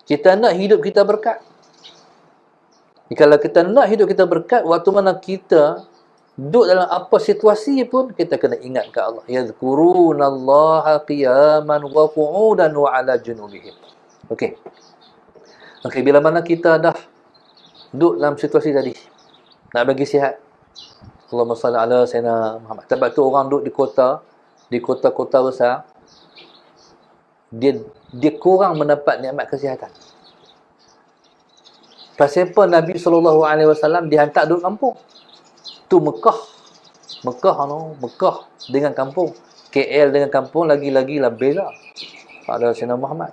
Kita nak hidup kita berkat. Kalau kita nak hidup kita berkat, waktu mana kita duduk dalam apa situasi pun, kita kena ingat ke Allah. Yadhkurunallaha qiyaman wa qu'udan wa ala junubihim. Okey. Okey, bila mana kita dah duduk dalam situasi tadi, nak bagi sihat, Allahumma salli ala sayyidina Muhammad. Sebab tu orang duduk di kota-kota besar, dia kurang mendapat nikmat kesihatan. Pasal apa Nabi SAW dihantar duduk kampung? Tu Mekah dengan kampung. KL dengan kampung lagi-lagi lah beza. Pada Sayyidina Muhammad.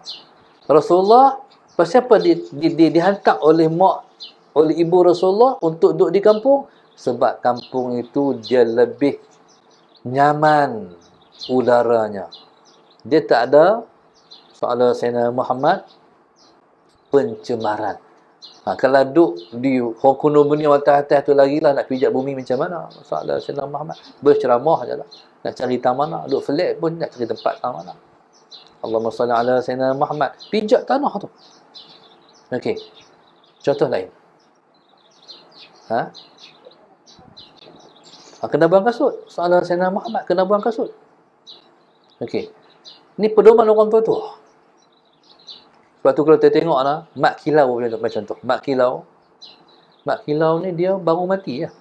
Rasulullah, pasal apa dihantar oleh ibu Rasulullah untuk duduk di kampung? Sebab kampung itu dia lebih nyaman udaranya. Dia tak ada, soal Sayyidina Muhammad, pencemaran. Kalau duduk di Hongkono Buni atas tu lagi lah, nak pijak bumi macam mana? Soal Sayyidina Muhammad berceramah je lah. Nak cari tanah mana? Duduk flat pun nak cari tempat tanah mana? Allahumma salli ala Sayyidina Muhammad. Pijak tanah tu. Okey. Contoh lain. Kena buang kasut. Soal Sayyidina Muhammad kena buang kasut. Okey. Ni pedoman orang tua tu. Sebab tu kalau kita tengok lah, Mak Kilau macam tu. Mak Kilau ni dia baru mati lah.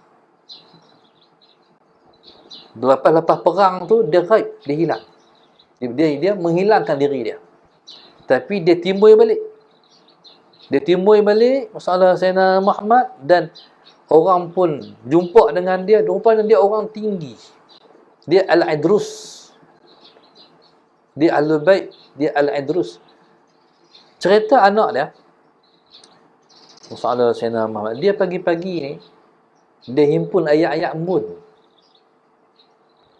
Lepas perang tu, dia raib, dia hilang. Dia menghilangkan diri dia. Tapi dia timbul balik. Masalah Sayyidina Muhammad, dan orang pun jumpa dengan dia. Rupanya dia orang tinggi. Dia Al-Idrus. Dia Al-Bait. Dia Al-Idrus. Cerita anak dia, masalah Sayyidina Muhammad, dia pagi-pagi ni, dia himpun ayat-ayat embun.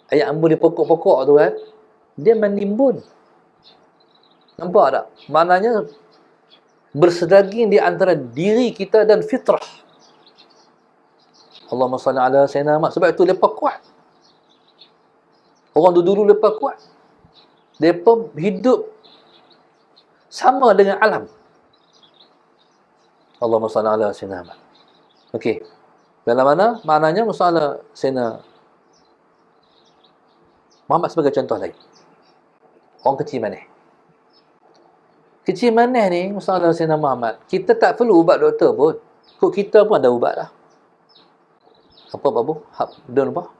Ayat embun di pokok-pokok tu kan, dia menimbun. Nampak tak? Maknanya, bersedaging di antara diri kita dan fitrah. Allahumma salli ala Sayyidina Muhammad. Sebab itu mereka kuat. Orang dulu mereka kuat. Mereka hidup sama dengan alam. Allahumma salli ala Sayyidina Muhammad. Okey. Dalam mana? Maknanya masalah Sayyidina Muhammad sebagai contoh lain. Orang kecil manis. Kecil manis ni, masalah Sayyidina Muhammad, kita tak perlu ubat doktor pun. Kok kita pun ada ubat lah. Apa babu? Daun apa?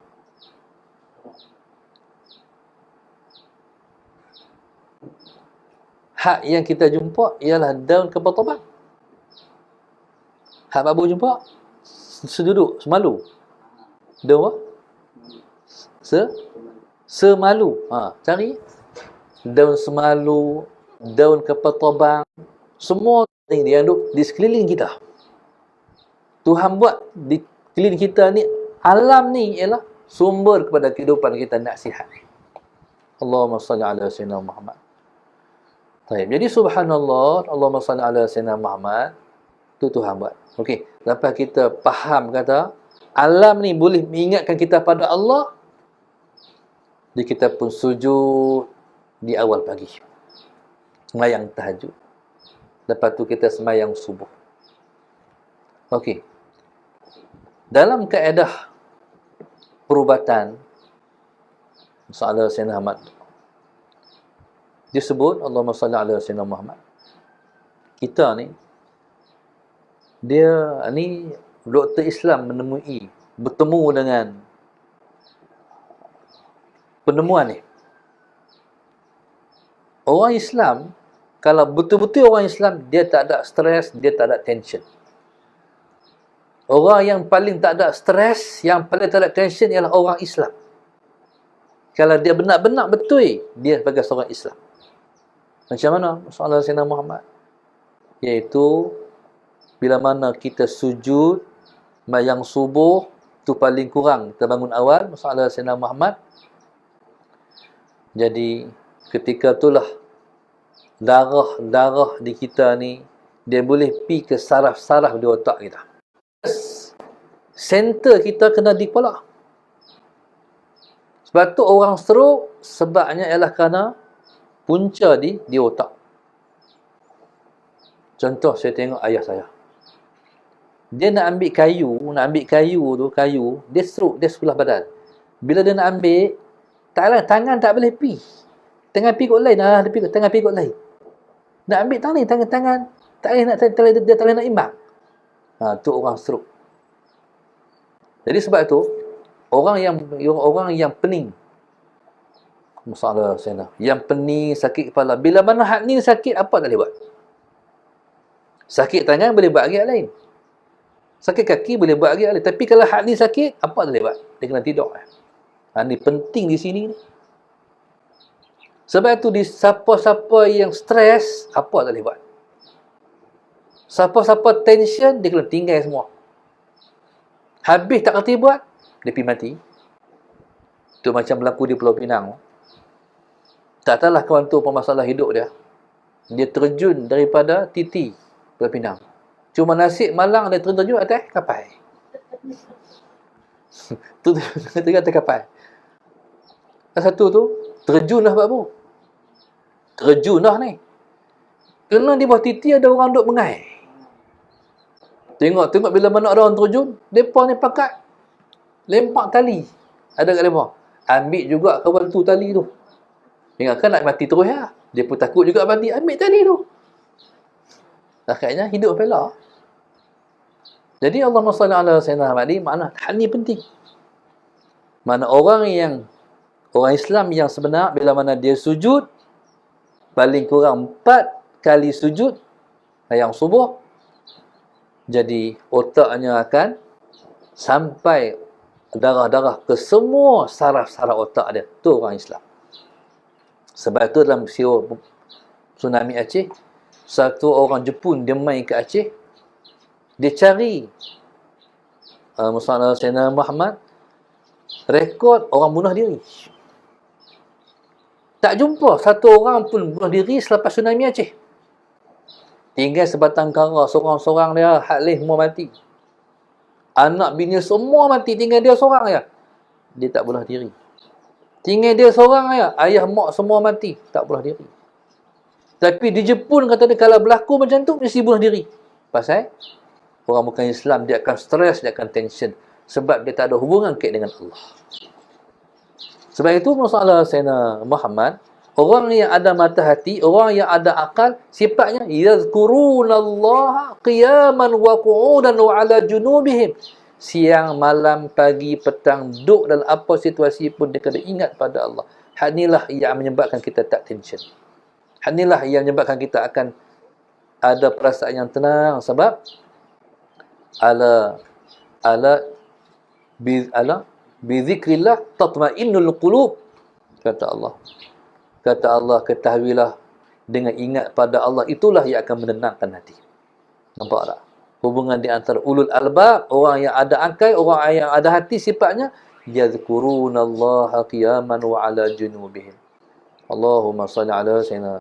Hak yang kita jumpa ialah daun kepotobang. Hak babu jumpa seduduk, semalu. Daun apa? Semalu. Cari daun semalu, daun kepotobang, semua ini yang duduk di sekeliling kita. Tuhan buat di sekeliling kita ni, alam ni ialah sumber kepada kehidupan kita nak sihat. Allahumma salli ala Sayyidina Muhammad. Jadi subhanallah, Allahumma salli ala Sayyidina Muhammad, tu Tuhan buat. Okey, lepas kita faham kata alam ni boleh mengingatkan kita pada Allah, jadi kita pun sujud di awal pagi, sembahyang tahajud. Lepas tu kita sembahyang subuh. Okey, dalam kaedah perubatan masalah Sayyidina Muhammad, dia sebut Allahumma salli ala Sayyidina Muhammad. Kita ni, doktor Islam bertemu dengan penemuan ni. Orang Islam, kalau betul-betul orang Islam, dia tak ada stres, dia tak ada tension. Orang yang paling tak ada stres, yang paling tak ada tension ialah orang Islam. Kalau dia benar-benar betul, dia sebagai seorang Islam. Macam mana? Masalah Sayyidina Muhammad. Iaitu, bila mana kita sujud, sembahyang subuh, tu paling kurang kita bangun awal, masalah Sayyidina Muhammad. Jadi, ketika itulah, darah di kita ni, dia boleh pergi ke saraf-saraf di otak kita. Center kita kena di kepala. Sebab tu orang stroke, sebabnya ialah kerana punca di otak. Contoh saya tengok ayah saya. Dia nak ambil kayu tu, dia stroke, dia sebelah badan. Bila dia nak ambil, tangan tak boleh pi. Tangan pi kot lain, tangan pi kot lain. Nak ambil tangan tak boleh nak, dia tak boleh nak imbang. Tu orang stroke. Jadi sebab tu orang yang pening, masalah saya nak, yang pening, sakit kepala, bila mana hak ni sakit, apa tak boleh buat? Sakit tangan boleh buat lagi lain, sakit kaki boleh buat lagi lain, tapi kalau hak ni sakit, apa tak boleh buat? Dia kena tidur. Ni penting di sini ni. Sebab tu di siapa-siapa yang stres, apa tak boleh buat? Siapa-siapa tension, dia kena tinggal semua. Habis tak kerti buat, dia pergi mati. Itu macam berlaku di Pulau Pinang. Tak tahulah kawan tu apa masalah hidup dia. Dia terjun daripada titi Pulau Pinang. Cuma nasib malang dia terjun atas kapal. Tu terjun atas kapal. Satu tu terjun dah buat apa? Terjun dah ni. Kerana di bawah titi ada orang duk mengai. Tengok bila mana ada orang terjun, mereka ni pakat lempak tali. Ada kat mereka. Ambil juga kawan tu tali tu. Ingatkan nak mati terus ya. Dia pun takut juga mati. Ambil tali tu. Akhirnya hidup pula. Jadi Allahumma salli ala sayyidina Muhammad, makna hal ni penting. Mana orang Islam yang sebenar, bila mana dia sujud, paling kurang 4 kali sujud yang subuh, jadi otaknya akan sampai darah-darah ke semua saraf-saraf otak dia. Tu orang Islam. Sebab itu dalam peristiwa tsunami Aceh, satu orang Jepun dia main ke Aceh, dia cari Muhammad Sayyidina Muhammad, rekod orang bunuh diri. Tak jumpa satu orang pun bunuh diri selepas tsunami Aceh. Tinggal sebatang kara, seorang-seorang dia, hak leh semua mati. Anak bini semua mati, tinggal dia seorang je. Dia tak bunuh diri. Tinggal dia seorang je, ayah mak semua mati, tak bunuh diri. Tapi di Jepun kata dia, kalau berlaku macam tu, mesti bunuh diri. Pasal orang bukan Islam, dia akan stres, dia akan tension. Sebab dia tak ada hubungan kait dengan Allah. Sebab itu masalah Sayyidina Muhammad, orang yang ada mata hati, orang yang ada akal, sifatnya yazkurunallaha qiyaman wa qu'udan wa ala junubihim. Siang, malam, pagi, petang, duduk dalam apa situasi pun dia kena ingat pada Allah. Hal inilah yang menyebabkan kita tak tension. Hal inilah yang menyebabkan kita akan ada perasaan yang tenang, sebab ala bi zikrillah tatma'innul qulub, kata Allah. Kata Allah, ketahuilah dengan ingat pada Allah, itulah yang akan menenangkan hati. Nampak tak? Hubungan di antara ulul albab, orang yang ada akal, orang yang ada hati, sifatnya yazkurunallaha qiyaman wa ala junubihim. Allahumma salli ala sayyidina